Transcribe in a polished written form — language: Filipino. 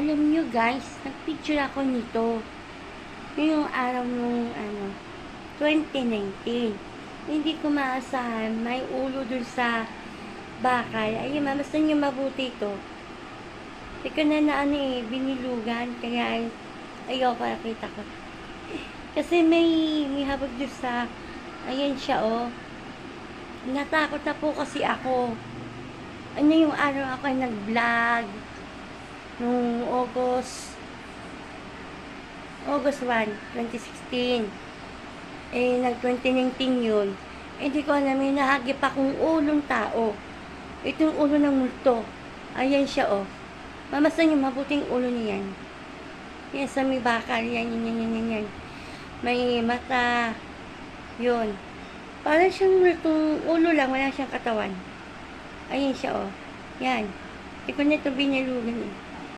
Alam nyo guys, nagpicture ako nito. Yung araw nung 2019. Hindi ko maasahan, may ulo dun sa bakal. Ayun, basta nyo mabuti ito. Hindi ko na binilugan, kaya ayoko nakita ko. Kasi may habag dun sa, ayan siya oh. Natakot na po kasi ako. Ano yung araw ako ay nag-vlog nung August 1, 2016. Nag-2019 yun. Hindi ko alam, may nahagip akong ulong tao. Ito yung ulo ng multo. Ayan siya, oh. Mamasan yung mabuting ulo niyan. Yan, sa may bakal. Yan. May mata. Yun. Parang siyang multong ulo lang, wala siyang katawan. Ayan siya, oh. Yan. Hindi ko na ito binalugan, eh.